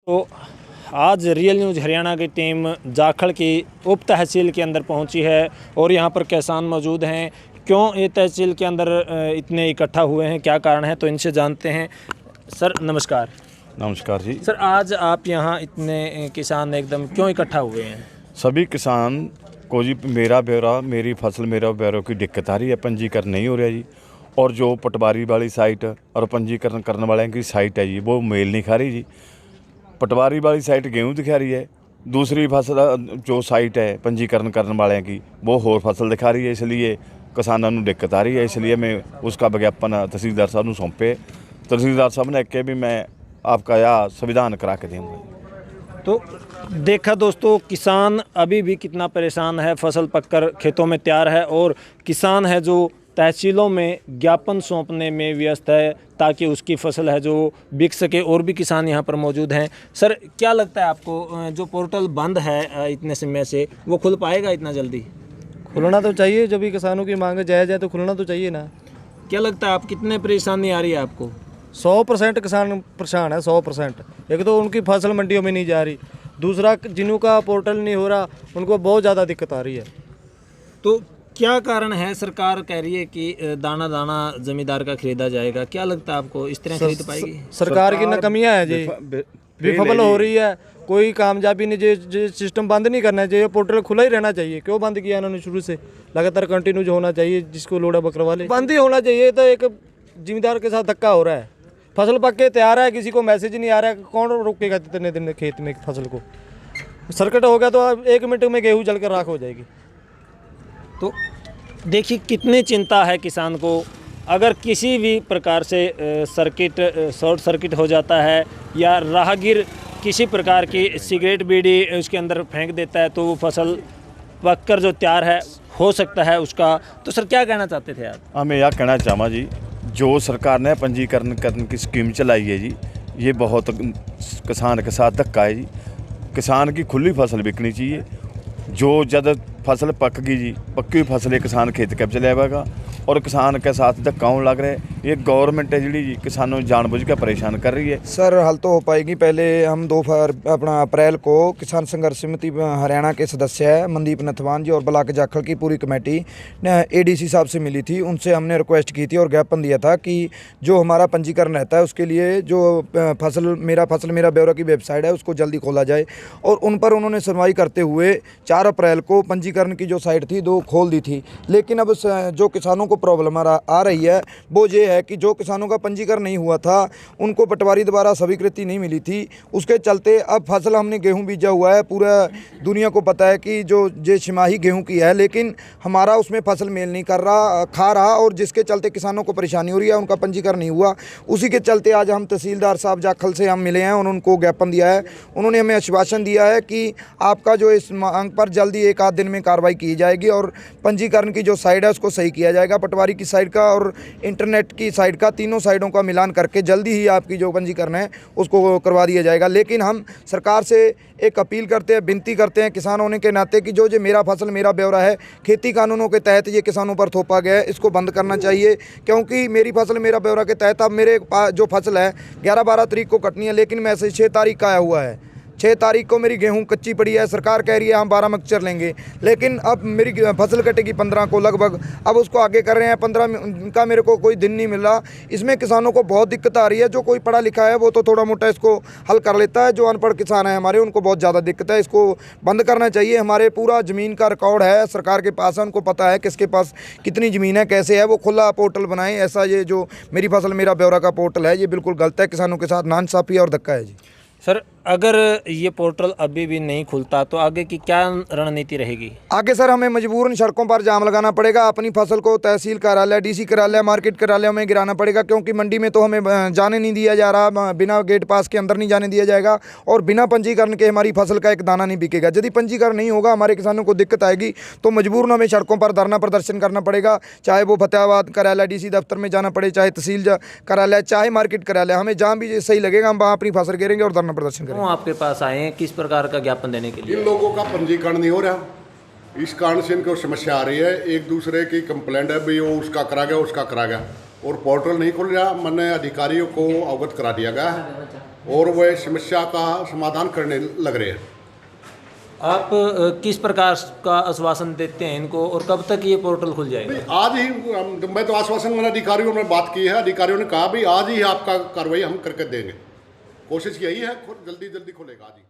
तो आज real news Haryana की टीम जाखड़ की उप तहसील के अंदर पहुंची है और यहां पर किसान मौजूद हैं। क्यों ये तहसील के अंदर इतने इकट्ठा हुए हैं, क्या कारण है, तो इनसे जानते हैं। सर नमस्कार। नमस्कार जी। सर आज आप यहां इतने किसान एकदम क्यों इकट्ठा हुए हैं? सभी किसान को जी मेरा ब्यौरा मेरी फसल मेरा ब्यौरा की दिक्कत आ रही है, पंजीकरण नहीं हो रहा जी। और जो पटवारी वाली साइट और पंजीकरण करने वाले की साइट है जी, वो मेल नहीं खा रही जी। पटवारी वाली साइट गेहूँ दिखा रही है, दूसरी फसल जो साइट है पंजीकरण करने वाले की वो होर फसल दिखा रही है। इसलिए किसानों को दिक्कत आ रही है। इसलिए मैं उसका विज्ञापन तहसीलदार साहब को सौंपे। तहसीलदार साहब ने कहा भी मैं आपका यह संविधान करा के दूँगा। तो देखा दोस्तों, किसान अभी भी कितना परेशान है। फसल पककर खेतों में तैयार है और किसान है जो तहसीलों में ज्ञापन सौंपने में व्यस्त है ताकि उसकी फसल है जो बिक सके। और भी किसान यहाँ पर मौजूद हैं। सर क्या लगता है आपको, जो पोर्टल बंद है इतने समय से, वो खुल पाएगा इतना जल्दी? खुलना तो चाहिए, जब भी किसानों की मांग जायज़ है तो खुलना तो चाहिए ना। क्या लगता है आप कितने परेशानी आ रही है आपको? 100% किसान परेशान है, 100%। एक तो उनकी फसल मंडियों में नहीं जा रही, दूसरा जिन्हों का पोर्टल नहीं हो रहा उनको बहुत ज़्यादा दिक्कत आ रही है। तो क्या कारण है? सरकार कह रही है कि दाना दाना जमींदार का खरीदा जाएगा। क्या लगता है आपको, इस तरह खरीद पाएगी? सरकार की नाकामियाँ हैं जी, बेफबल हो रही है, कोई कामयाबी नहीं। जो सिस्टम बंद नहीं करना चाहिए, पोर्टल खुला ही रहना चाहिए। क्यों बंद किया इन्होंने? शुरू से लगातार कंटिन्यू जो होना चाहिए, जिसको लोड़ा बकरा वाले बंद ही होना चाहिए। तो एक जिम्मेदार के साथ धक्का हो रहा है। फसल पक के तैयार है, किसी को मैसेज नहीं आ रहा है, कौन रोकेगा इतने दिन खेत में फसल को? सर्किट हो गया तो 1 मिनट में गेहूँ जल कर राख हो जाएगी। तो देखिए कितनी चिंता है किसान को। अगर किसी भी प्रकार से शॉर्ट सर्किट हो जाता है या राहगीर किसी प्रकार की सिगरेट बीड़ी उसके अंदर फेंक देता है तो वो फसल पककर जो तैयार है हो सकता है उसका। तो सर क्या कहना चाहते थे आप? मैं यह कहना चाहूँगा जी, जो सरकार ने पंजीकरण करने की स्कीम चलाई है जी, ये बहुत किसान के साथ धक्का है जी। किसान की खुली फसल बिकनी चाहिए। जो जब फसल पक गई जी, पक्की हुई फसल किसान खेत के चले आएगा और किसान के साथ धक्का होने लग रहा है। ये गवर्नमेंट है जी किसानों जानबूझ के परेशान कर रही है। सर हल तो हो पाएगी। पहले हम 2 अप्रैल को किसान संघर्ष समिति हरियाणा के सदस्य है मनदीप नथवान जी और ब्लॉक जाखड़ की पूरी कमेटी एडीसी साहब से मिली थी। उनसे हमने रिक्वेस्ट की थी और ज्ञापन दिया था कि जो हमारा पंजीकरण रहता है उसके लिए जो फसल मेरा ब्यौरा की वेबसाइट है उसको जल्दी खोला जाए। और उन पर उन्होंने सुनवाई करते हुए 4 अप्रैल को पंजीकरण की जो साइट थी 2 खोल दी थी। लेकिन अब जो किसानों को प्रॉब्लम आ रही है वो ये है कि जो किसानों का पंजीकरण नहीं हुआ था उनको पटवारी द्वारा स्वीकृति नहीं मिली थी। उसके चलते अब फसल हमने गेहूं बीजा हुआ है, पूरा दुनिया को पता है कि जो ये छिमाही गेहूं की है, लेकिन हमारा उसमें फसल मेल नहीं कर रहा खा रहा और जिसके चलते किसानों को परेशानी हो रही है। उनका पंजीकरण नहीं हुआ, उसी के चलते आज हम तहसीलदार साहब जाखल से हम मिले हैं और उनको ज्ञापन दिया है। उन्होंने हमें आश्वासन दिया है कि आपका जो इस मांग पर जल्दी 1 आध दिन में कार्रवाई की जाएगी और पंजीकरण की जो साइड है उसको सही किया जाएगा। पटवारी की साइड का और इंटरनेट की साइड का, तीनों साइडों का मिलान करके जल्दी ही आपकी जो पंजीकरण है उसको करवा दिया जाएगा। लेकिन हम सरकार से एक अपील करते हैं, विनती करते हैं किसान होने के नाते कि जो मेरा फसल मेरा ब्यौरा है खेती कानूनों के तहत ये किसानों पर थोपा गया है, इसको बंद करना चाहिए। क्योंकि मेरी फसल मेरा ब्यौरा के तहत अब मेरे जो फसल है 11-12 तारीख को कटनी है, लेकिन मैसेज 6 तारीख का आया हुआ है। 6 तारीख को मेरी गेहूं कच्ची पड़ी है, सरकार कह रही है हम 12 मक्चर लेंगे, लेकिन अब मेरी फसल कटेगी 15 को लगभग। अब उसको आगे कर रहे हैं, 15 का मेरे को कोई दिन नहीं मिल रहा। इसमें किसानों को बहुत दिक्कत आ रही है। जो कोई पढ़ा लिखा है वो तो थोड़ा मोटा इसको हल कर लेता है, जो अनपढ़ किसान है हमारे उनको बहुत ज़्यादा दिक्कत है। इसको बंद करना चाहिए। हमारे पूरा ज़मीन का रिकॉर्ड है सरकार के पास है, उनको पता है किसके पास कितनी ज़मीन है, कैसे है। वो खुला पोर्टल बनाएं। ऐसा ये जो मेरी फसल मेरा ब्यौरा का पोर्टल है ये बिल्कुल गलत है, किसानों के साथ नाइंसाफ़ी और धक्का है जी। सर अगर ये पोर्टल अभी भी नहीं खुलता तो आगे की क्या रणनीति रहेगी? आगे सर हमें मजबूरन सड़कों पर जाम लगाना पड़ेगा। अपनी फसल को तहसील कार्यालय, डीसी कार्यालय, मार्केट कार्यालय में गिराना पड़ेगा, क्योंकि मंडी में तो हमें जाने नहीं दिया जा रहा। बिना गेट पास के अंदर नहीं जाने दिया जाएगा और बिना पंजीकरण के हमारी फसल का एक दाना नहीं बिकेगा। यदि पंजीकरण नहीं होगा हमारे किसानों को दिक्कत आएगी तो मजबूरन हमें सड़कों पर धरना प्रदर्शन करना पड़ेगा। चाहे वो फतेहाबाद कार्यालय डीसी दफ्तर में जाना पड़े, चाहे तहसील कार्यालय, चाहे मार्केट कार्यालय, हमें जहाँ भी सही लगेगा हम वहाँ अपनी फसल गिरेंगे और धरना प्रदर्शन करेंगे। आपके पास आए हैं किस प्रकार का ज्ञापन देने के लिए? इन लोगों का पंजीकरण नहीं हो रहा, इस कारण से इनको समस्या आ रही है। एक दूसरे की कंप्लेंट है भाई वो उसका करा गया, उसका करा गया, और पोर्टल नहीं खुल रहा। मैंने अधिकारियों को अवगत करा दिया गया और वह समस्या का समाधान करने लग रहे हैं। आप किस प्रकार का आश्वासन देते हैं इनको और कब तक ये पोर्टल खुल जाएगा? आज ही मैं तो आश्वासन मैंने अधिकारियों ने बात की है, अधिकारियों ने कहा भी आज ही आपका कार्रवाई हम करके देंगे। कोशिश यही है, जल्दी जल्दी खुलेगा आज ही।